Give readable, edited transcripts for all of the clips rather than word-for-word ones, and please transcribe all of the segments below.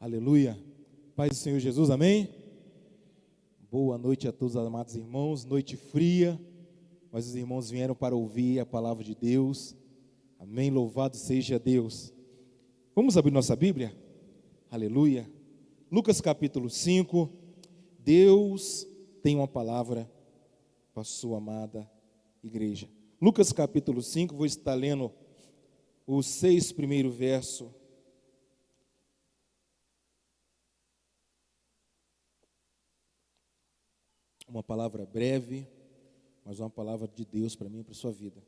Aleluia. Paz do Senhor Jesus, amém? Boa noite a todos, amados irmãos. Noite fria, mas os irmãos vieram para ouvir a palavra de Deus. Amém, louvado seja Deus. Vamos abrir nossa Bíblia? Aleluia. Lucas capítulo 5. Deus tem uma palavra para a sua amada igreja. Lucas capítulo 5, vou estar lendo os 6 primeiros versos. Uma palavra breve, mas uma palavra de Deus para mim e para a sua vida.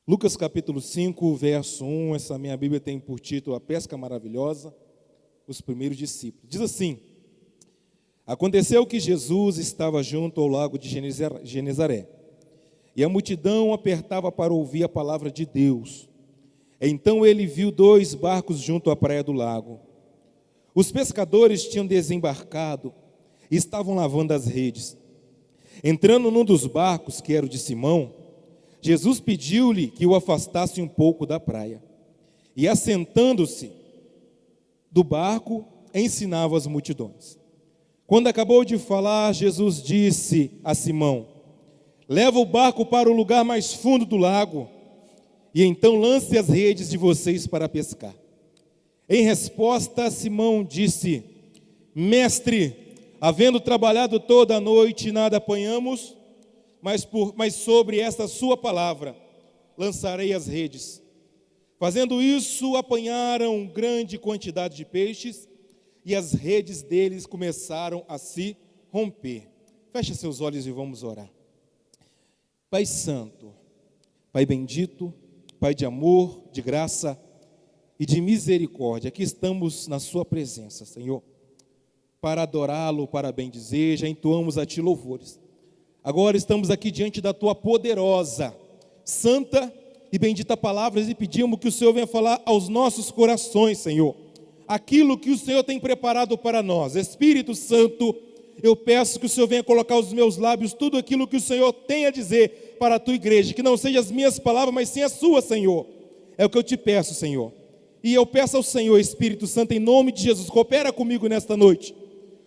Lucas capítulo 5, verso 1, essa minha Bíblia tem por título A Pesca Maravilhosa, os primeiros discípulos. Diz assim: Aconteceu que Jesus estava junto ao lago de Genezaré, e a multidão apertava para ouvir a palavra de Deus. Então ele viu 2 barcos junto à praia do lago. Os pescadores tinham desembarcado e estavam lavando as redes. Entrando num dos barcos, que era o de Simão, Jesus pediu-lhe que o afastasse um pouco da praia. E assentando-se do barco, ensinava as multidões. Quando acabou de falar, Jesus disse a Simão: Leva o barco para o lugar mais fundo do lago, e então lance as redes de vocês para pescar. Em resposta, Simão disse: Mestre, havendo trabalhado toda a noite, nada apanhamos, mas sobre esta sua palavra lançarei as redes. Fazendo isso, apanharam grande quantidade de peixes, e as redes deles começaram a se romper. Feche seus olhos e vamos orar. Pai Santo, Pai bendito, Pai de amor, de graça e de misericórdia, aqui estamos na sua presença, Senhor, para adorá-lo, para bendizer, já entoamos a ti louvores. Agora estamos aqui diante da tua poderosa, santa e bendita palavra e pedimos que o Senhor venha falar aos nossos corações, Senhor, aquilo que o Senhor tem preparado para nós. Espírito Santo, eu peço que o Senhor venha colocar aos meus lábios tudo aquilo que o Senhor tem a dizer para a tua igreja, que não sejam as minhas palavras, mas sim as suas, Senhor. É o que eu te peço, Senhor. E eu peço ao Senhor, Espírito Santo, em nome de Jesus, coopera comigo nesta noite.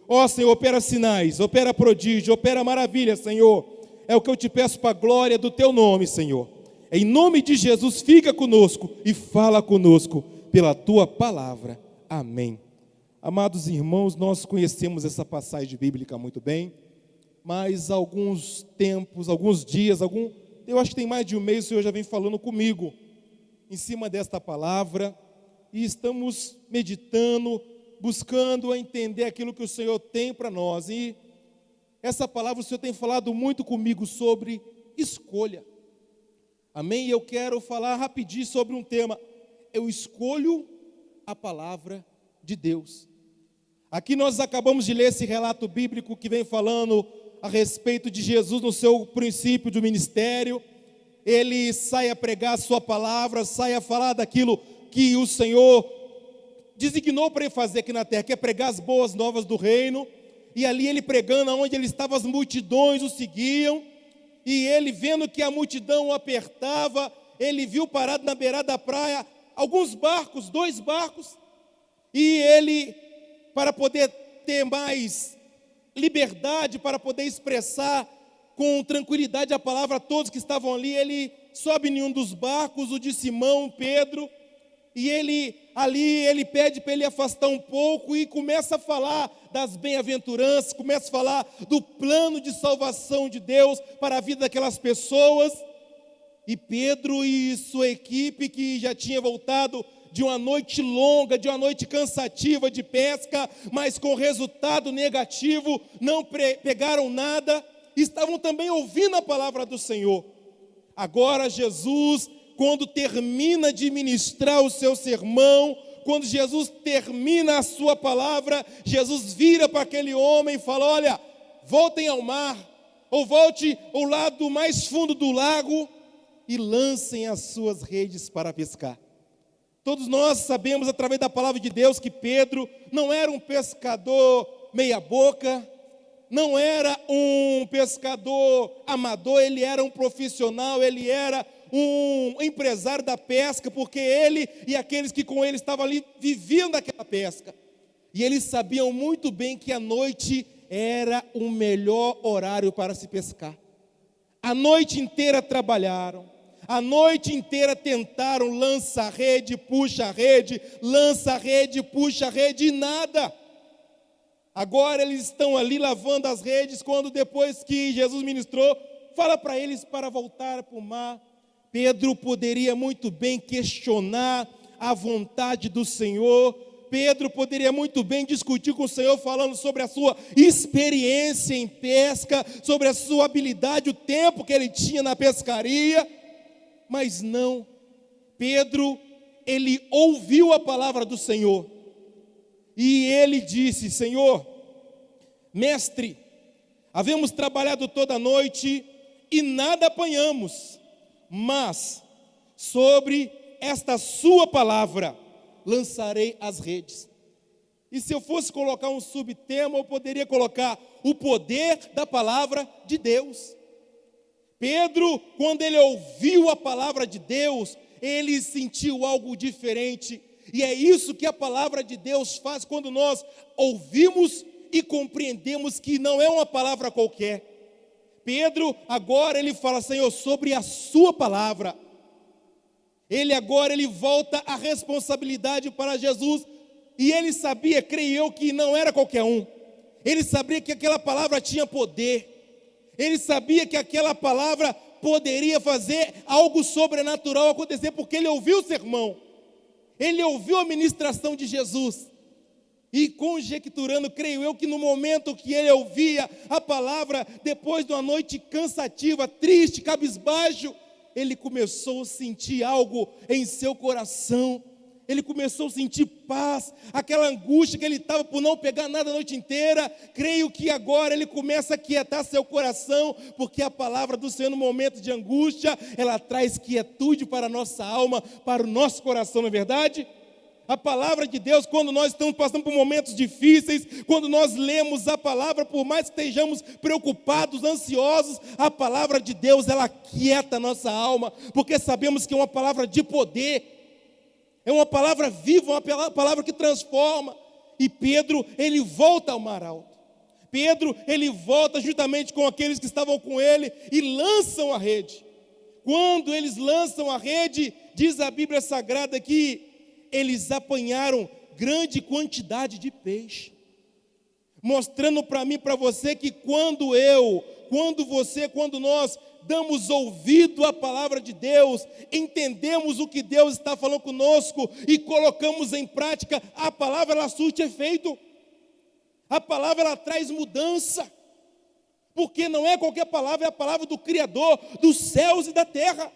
Ó Senhor, opera sinais, opera prodígio, opera maravilha, Senhor. É o que eu te peço para a glória do teu nome, Senhor. Em nome de Jesus, fica conosco e fala conosco pela tua palavra. Amém. Amados irmãos, nós conhecemos essa passagem bíblica muito bem, mas há alguns tempos, alguns dias, eu acho que tem mais de um mês, o Senhor já vem falando comigo em cima desta palavra, e estamos meditando, buscando entender aquilo que o Senhor tem para nós. E essa palavra o Senhor tem falado muito comigo sobre escolha. Amém? E eu quero falar rapidinho sobre um tema. Eu escolho a palavra de Deus. Aqui nós acabamos de ler esse relato bíblico que vem falando a respeito de Jesus no seu princípio do ministério. Ele sai a pregar a sua palavra, sai a falar daquilo que o Senhor designou para ele fazer aqui na terra, que é pregar as boas novas do reino. E ali ele pregando, onde ele estava, as multidões o seguiam, e ele vendo que a multidão o apertava, ele viu parado na beirada da praia alguns barcos, 2 barcos, e ele, para poder ter mais liberdade, para poder expressar com tranquilidade a palavra a todos que estavam ali, ele sobe em um dos barcos, o de Simão, Pedro, e ele pede para ele afastar um pouco e começa a falar das bem-aventuranças, começa a falar do plano de salvação de Deus para a vida daquelas pessoas. E Pedro e sua equipe, que já tinha voltado de uma noite longa, de uma noite cansativa de pesca, mas com resultado negativo, não pegaram nada, estavam também ouvindo a palavra do Senhor. Agora Jesus, quando termina de ministrar o seu sermão, quando Jesus termina a sua palavra, Jesus vira para aquele homem e fala: olha, voltem ao mar, ou volte ao lado mais fundo do lago e lancem as suas redes para pescar. Todos nós sabemos através da palavra de Deus que Pedro não era um pescador meia boca, não era um pescador amador, ele era um profissional, ele era um empresário da pesca, porque ele e aqueles que com ele estavam ali viviam daquela pesca. E eles sabiam muito bem que a noite era o melhor horário para se pescar. A noite inteira trabalharam. A noite inteira tentaram, lança a rede, puxa a rede, lança a rede, puxa a rede, e nada. Agora eles estão ali lavando as redes, quando depois que Jesus ministrou, fala para eles para voltar para o mar. Pedro poderia muito bem questionar a vontade do Senhor. Pedro poderia muito bem discutir com o Senhor, falando sobre a sua experiência em pesca, sobre a sua habilidade, o tempo que ele tinha na pescaria. Mas não, Pedro, ele ouviu a palavra do Senhor, e ele disse: Senhor, mestre, havemos trabalhado toda a noite e nada apanhamos, mas sobre esta sua palavra lançarei as redes. E se eu fosse colocar um subtema, eu poderia colocar o poder da palavra de Deus. Pedro, quando ele ouviu a palavra de Deus, ele sentiu algo diferente. E é isso que a palavra de Deus faz quando nós ouvimos e compreendemos que não é uma palavra qualquer. Pedro, agora ele fala: Senhor, sobre a sua palavra. Ele volta a responsabilidade para Jesus. E ele sabia, creio eu, que não era qualquer um. Ele sabia que aquela palavra tinha poder. Ele sabia que aquela palavra poderia fazer algo sobrenatural acontecer, porque ele ouviu o sermão, ele ouviu a ministração de Jesus, e conjecturando, creio eu, que no momento que ele ouvia a palavra, depois de uma noite cansativa, triste, cabisbaixo, ele começou a sentir algo em seu coração. Ele começou a sentir paz, aquela angústia que ele estava por não pegar nada a noite inteira. Creio que agora ele começa a quietar seu coração, porque a palavra do Senhor no momento de angústia, ela traz quietude para a nossa alma, para o nosso coração, não é verdade? A palavra de Deus, quando nós estamos passando por momentos difíceis, quando nós lemos a palavra, por mais que estejamos preocupados, ansiosos, a palavra de Deus, ela quieta a nossa alma, porque sabemos que é uma palavra de poder. É uma palavra viva, uma palavra que transforma. E Pedro, ele volta ao mar alto. Pedro, ele volta juntamente com aqueles que estavam com ele e lançam a rede. Quando eles lançam a rede, diz a Bíblia Sagrada que eles apanharam grande quantidade de peixe. Mostrando para mim e para você que quando nós damos ouvido à palavra de Deus, entendemos o que Deus está falando conosco e colocamos em prática, a palavra ela surte efeito. A palavra ela traz mudança, porque não é qualquer palavra, é a palavra do Criador dos céus e da terra.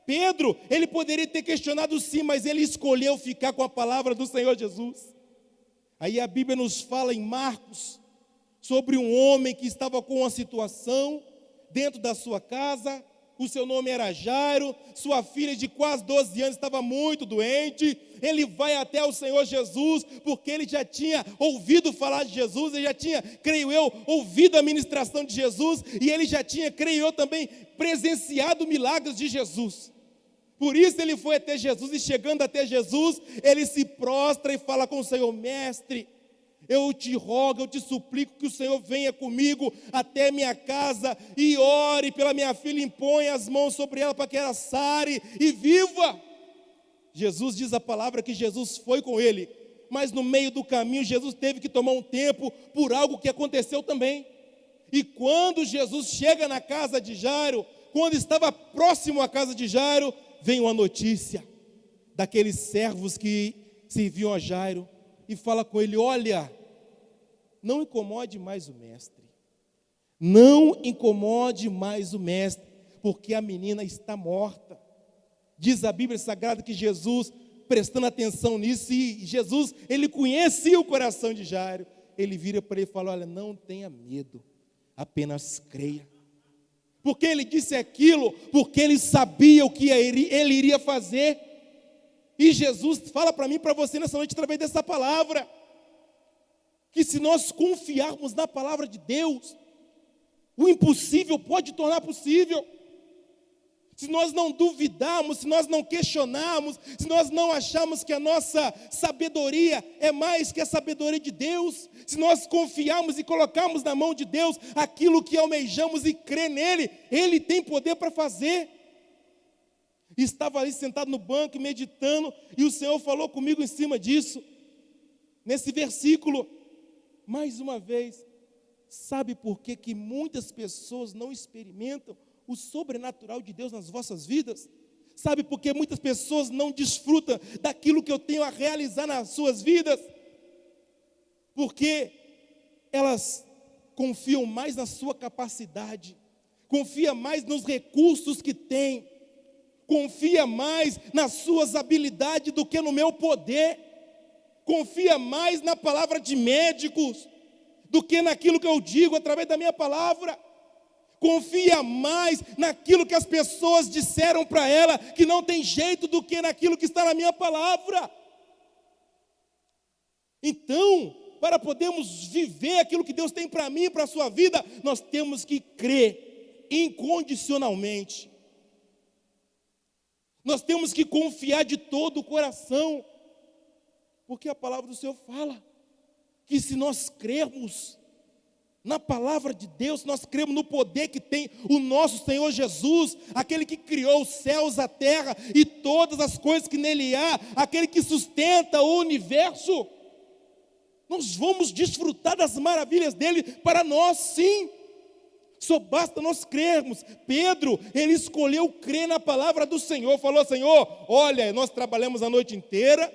Pedro, ele poderia ter questionado sim, mas ele escolheu ficar com a palavra do Senhor Jesus. Aí a Bíblia nos fala em Marcos sobre um homem que estava com uma situação dentro da sua casa. O seu nome era Jairo, sua filha de quase 12 anos estava muito doente. Ele vai até o Senhor Jesus, porque ele já tinha ouvido falar de Jesus, ele já tinha, creio eu, ouvido a ministração de Jesus, e ele já tinha, creio eu, também presenciado milagres de Jesus. Por isso ele foi até Jesus, e chegando até Jesus, ele se prostra e fala com o Senhor: mestre, eu te rogo, eu te suplico que o Senhor venha comigo até minha casa e ore pela minha filha, impõe as mãos sobre ela para que ela sare e viva. Jesus diz a palavra que Jesus foi com ele, mas no meio do caminho Jesus teve que tomar um tempo por algo que aconteceu também. E quando Jesus chega na casa de Jairo, quando estava próximo à casa de Jairo, vem uma notícia daqueles servos que serviam a Jairo e fala com ele: olha, não incomode mais o mestre, não incomode mais o mestre, porque a menina está morta. Diz a Bíblia Sagrada que Jesus, prestando atenção nisso, e Jesus, ele conhecia o coração de Jairo, ele vira para ele e fala: olha, não tenha medo, apenas creia. Porque ele disse aquilo, porque ele sabia o que ele iria fazer. E Jesus fala para mim e para você nessa noite, através dessa palavra, que se nós confiarmos na palavra de Deus, o impossível pode tornar possível. se nós não duvidarmos, se nós não questionarmos, se nós não acharmos que a nossa sabedoria é mais que a sabedoria de Deus, se nós confiarmos e colocarmos na mão de Deus aquilo que almejamos e crer nele, Ele tem poder para fazer. Estava ali sentado no banco meditando, e o Senhor falou comigo em cima disso, nesse versículo, mais uma vez. Sabe por que muitas pessoas não experimentam o sobrenatural de Deus nas vossas vidas? Sabe por que muitas pessoas não desfrutam daquilo que eu tenho a realizar nas suas vidas? Porque elas confiam mais na sua capacidade, confia mais nos recursos que têm, confia mais nas suas habilidades do que no meu poder, confia mais na palavra de médicos do que naquilo que eu digo através da minha palavra. Confia mais naquilo que as pessoas disseram para ela, que não tem jeito, do que naquilo que está na minha palavra. Então, para podermos viver aquilo que Deus tem para mim e para a sua vida, nós temos que crer incondicionalmente. Nós temos que confiar de todo o coração, porque a palavra do Senhor fala que se nós crermos na palavra de Deus, nós cremos no poder que tem o nosso Senhor Jesus, aquele que criou os céus, a terra e todas as coisas que nele há, aquele que sustenta o universo, nós vamos desfrutar das maravilhas dele para nós, sim. Só basta nós crermos. Pedro, ele escolheu crer na palavra do Senhor, falou: Senhor, olha, nós trabalhamos a noite inteira,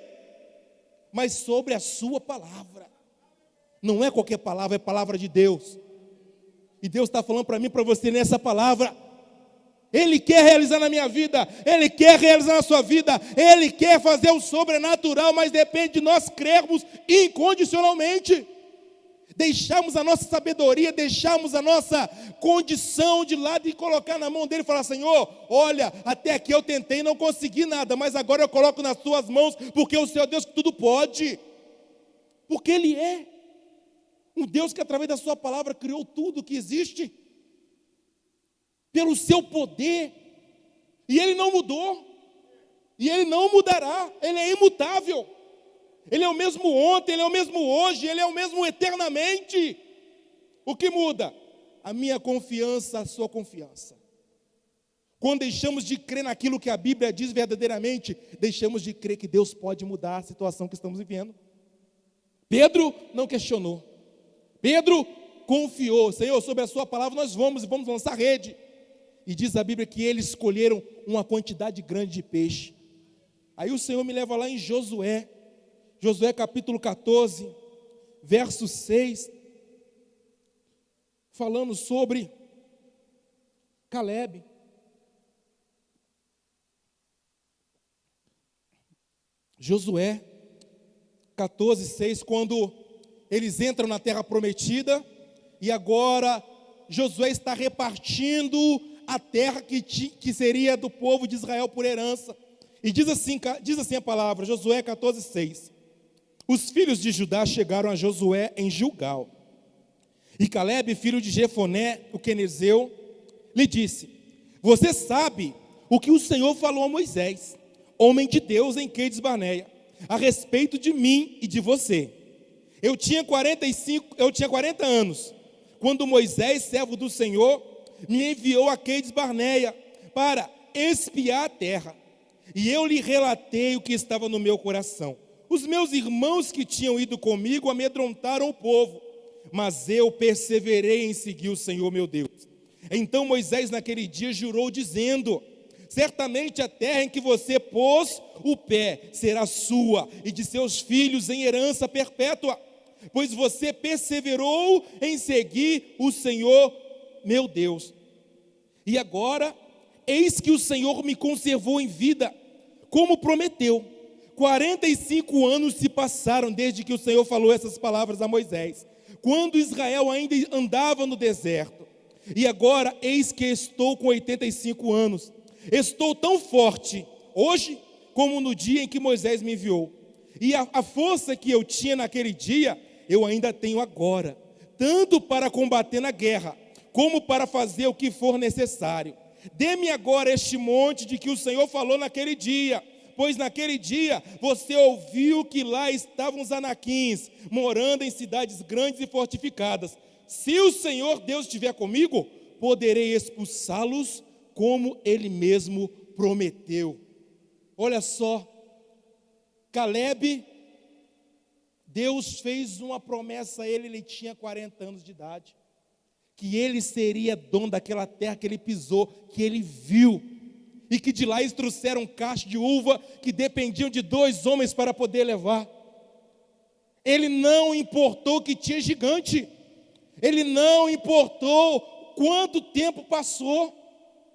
mas sobre a sua palavra. Não é qualquer palavra, é palavra de Deus. E Deus está falando para mim e para você nessa palavra. Ele quer realizar na minha vida, Ele quer realizar na sua vida, Ele quer fazer o sobrenatural, mas depende de nós crermos incondicionalmente. Deixarmos a nossa sabedoria, deixarmos a nossa condição de lado e colocar na mão dele e falar: Senhor, olha, até aqui eu tentei e não consegui nada, mas agora eu coloco nas tuas mãos, porque o Senhor é Deus que tudo pode. Porque Ele é um Deus que através da sua palavra criou tudo que existe, pelo seu poder, e Ele não mudou, e Ele não mudará, Ele é imutável. Ele é o mesmo ontem, Ele é o mesmo hoje, Ele é o mesmo eternamente. O que muda? A minha confiança, a sua confiança. Quando deixamos de crer naquilo que a Bíblia diz verdadeiramente, deixamos de crer que Deus pode mudar a situação que estamos vivendo. Pedro não questionou. Pedro confiou: Senhor, sobre a sua palavra nós vamos lançar rede. E diz a Bíblia que eles escolheram uma quantidade grande de peixe. Aí o Senhor me leva lá em Josué capítulo 14, verso 6, falando sobre Calebe. Josué 14, 6, quando eles entram na terra prometida, e agora Josué está repartindo a terra que seria do povo de Israel por herança. E diz assim a palavra, Josué 14, 6. Os filhos de Judá chegaram a Josué em Gilgal. E Calebe, filho de Jefoné, o quenezeu, lhe disse: Você sabe o que o Senhor falou a Moisés, homem de Deus em Quedes Barneia, a respeito de mim e de você. Eu tinha 40 anos, quando Moisés, servo do Senhor, me enviou a Quedes Barneia para espiar a terra. E eu lhe relatei o que estava no meu coração. Os meus irmãos que tinham ido comigo amedrontaram o povo, mas eu perseverei em seguir o Senhor meu Deus. Então Moisés naquele dia jurou, dizendo: Certamente a terra em que você pôs o pé será sua e de seus filhos em herança perpétua, pois você perseverou em seguir o Senhor meu Deus. E agora, eis que o Senhor me conservou em vida, como prometeu. 45 anos se passaram desde que o Senhor falou essas palavras a Moisés, quando Israel ainda andava no deserto. E agora, eis que estou com 85 anos. Estou tão forte hoje como no dia em que Moisés me enviou. E a força que eu tinha naquele dia, eu ainda tenho agora, tanto para combater na guerra, como para fazer o que for necessário. Dê-me agora este monte de que o Senhor falou naquele dia, pois naquele dia você ouviu que lá estavam os anaquins, morando em cidades grandes e fortificadas. Se o Senhor Deus estiver comigo, poderei expulsá-los como Ele mesmo prometeu. Olha só, Caleb, Deus fez uma promessa a ele tinha 40 anos de idade, que ele seria dono daquela terra que ele pisou, que ele viu, e que de lá eles trouxeram cachos de uva, que dependiam de 2 homens para poder levar. Ele não importou que tinha gigante, ele não importou quanto tempo passou.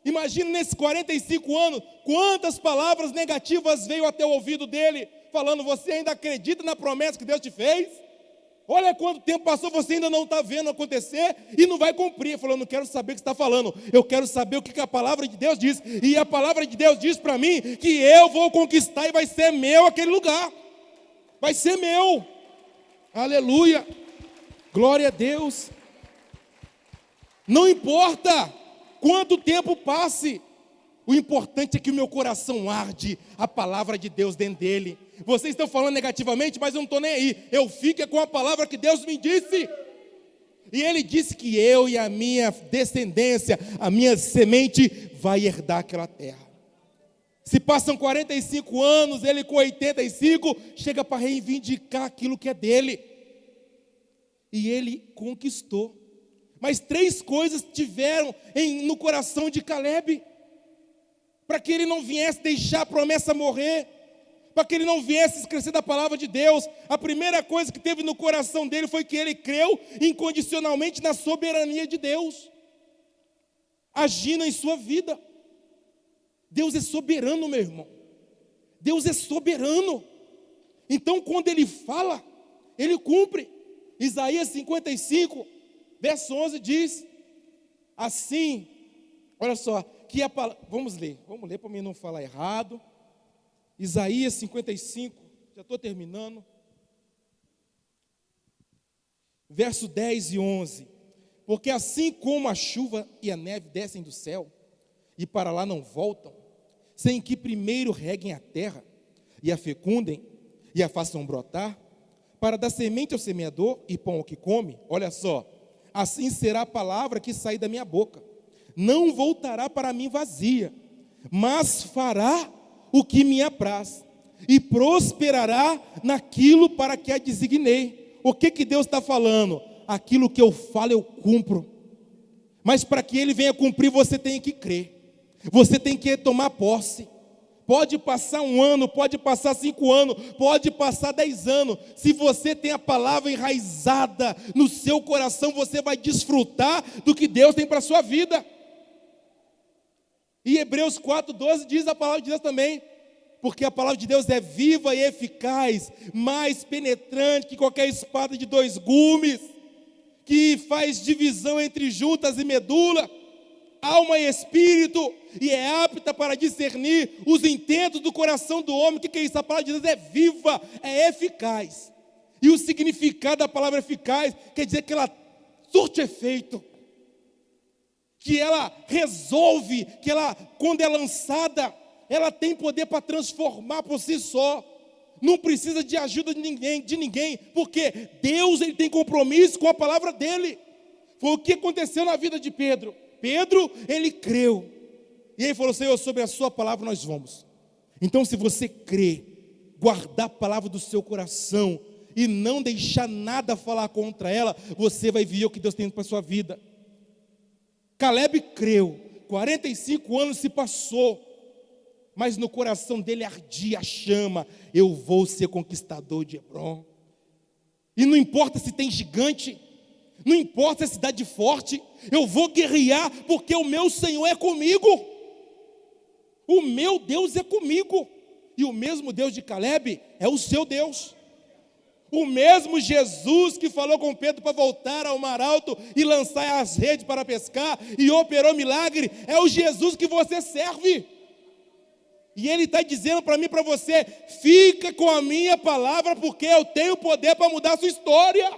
Imagina nesses 45 anos, quantas palavras negativas veio até o ouvido dele, falando: você ainda acredita na promessa que Deus te fez? Olha quanto tempo passou, você ainda não está vendo acontecer e não vai cumprir. Falou: não quero saber o que você está falando, eu quero saber o que a palavra de Deus diz. E a palavra de Deus diz para mim que eu vou conquistar e vai ser meu aquele lugar. Vai ser meu. Aleluia. Glória a Deus. Não importa quanto tempo passe, o importante é que o meu coração arde a palavra de Deus dentro dele. Vocês estão falando negativamente, mas eu não estou nem aí. Eu fico com a palavra que Deus me disse. E Ele disse que eu e a minha descendência, a minha semente, vai herdar aquela terra. Se passam 45 anos, ele com 85, chega para reivindicar aquilo que é dele. E ele conquistou. Mas 3 coisas tiveram no coração de Caleb, para que ele não viesse deixar a promessa morrer, para que ele não viesse esquecer da palavra de Deus. A primeira coisa que teve no coração dele foi que ele creu incondicionalmente na soberania de Deus, agindo em sua vida. Deus é soberano, meu irmão. Deus é soberano. Então, quando Ele fala, Ele cumpre. Isaías 55, verso 11 diz assim, olha só, que a palavra, vamos ler para mim não falar errado. Isaías 55, já estou terminando. Verso 10 e 11. Porque assim como a chuva e a neve descem do céu, e para lá não voltam, sem que primeiro reguem a terra, e a fecundem, e a façam brotar, para dar semente ao semeador e pão ao que come, olha só, assim será a palavra que sair da minha boca. Não voltará para mim vazia, mas fará o que me apraz, e prosperará naquilo para que a designei. O que Deus está falando? Aquilo que eu falo eu cumpro, mas para que Ele venha cumprir você tem que crer, você tem que tomar posse. Pode passar 1 ano, pode passar 5 anos, pode passar 10 anos. Se você tem a palavra enraizada no seu coração, você vai desfrutar do que Deus tem para a sua vida. E Hebreus 4:12 diz a palavra de Deus também, porque a palavra de Deus é viva e eficaz, mais penetrante que qualquer espada de 2 gumes, que faz divisão entre juntas e medula, alma e espírito, e é apta para discernir os intentos do coração do homem. O que é isso? A palavra de Deus é viva, é eficaz. E o significado da palavra eficaz quer dizer que ela surte efeito, que ela resolve, que ela, quando é lançada, ela tem poder para transformar por si só. Não precisa de ajuda de ninguém, porque Deus ele tem compromisso com a palavra dele. Foi o que aconteceu na vida de Pedro. Pedro, ele creu, e ele falou: Senhor, sobre a sua palavra nós vamos. Então, se você crê, guardar a palavra do seu coração, e não deixar nada falar contra ela, você vai ver o que Deus tem para a sua vida. Caleb creu, 45 anos se passou, mas no coração dele ardia a chama: eu vou ser conquistador de Hebron. E não importa se tem gigante, não importa se é cidade forte, eu vou guerrear, porque o meu Senhor é comigo. O meu Deus é comigo. E o mesmo Deus de Caleb é o seu Deus. O mesmo Jesus que falou com Pedro para voltar ao mar alto e lançar as redes para pescar e operou milagre, é o Jesus que você serve. E Ele está dizendo para mim e para você: fica com a minha palavra, porque eu tenho poder para mudar a sua história.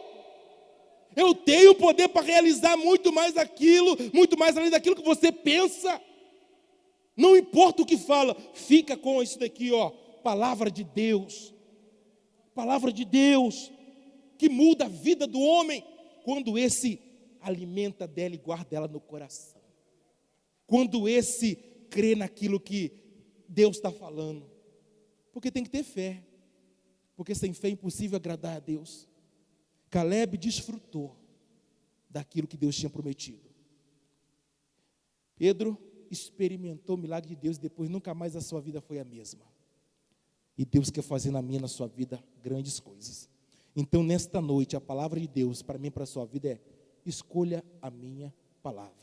Eu tenho poder para realizar muito mais aquilo, muito mais além daquilo que você pensa. Não importa o que fala, fica com isso daqui, ó, palavra de Deus. Palavra de Deus, que muda a vida do homem, quando esse alimenta dela e guarda ela no coração. Quando esse crê naquilo que Deus está falando. Porque tem que ter fé. Porque sem fé é impossível agradar a Deus. Caleb desfrutou daquilo que Deus tinha prometido. Pedro experimentou o milagre de Deus e depois nunca mais a sua vida foi a mesma. E Deus quer fazer na minha, na sua vida, grandes coisas. Então, nesta noite, a palavra de Deus para mim e para a sua vida é: escolha a minha palavra.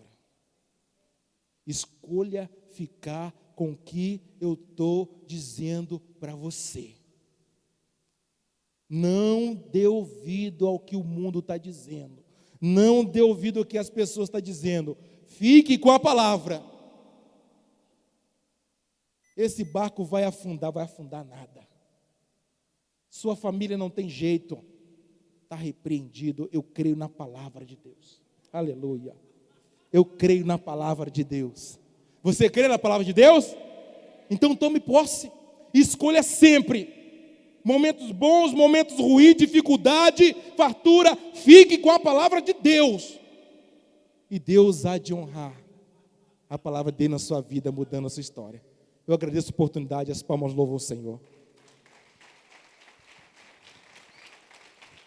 Escolha ficar com o que eu estou dizendo para você. Não dê ouvido ao que o mundo está dizendo. Não dê ouvido ao que as pessoas estão dizendo. Fique com a palavra. Esse barco vai afundar nada. Sua família não tem jeito. Está repreendido. Eu creio na palavra de Deus. Aleluia. Eu creio na palavra de Deus. Você crê na palavra de Deus? Então tome posse. Escolha sempre. Momentos bons, momentos ruins, dificuldade, fartura. Fique com a palavra de Deus. E Deus há de honrar a palavra dele na sua vida, mudando a sua história. Eu agradeço a oportunidade, as palmas louvam o Senhor.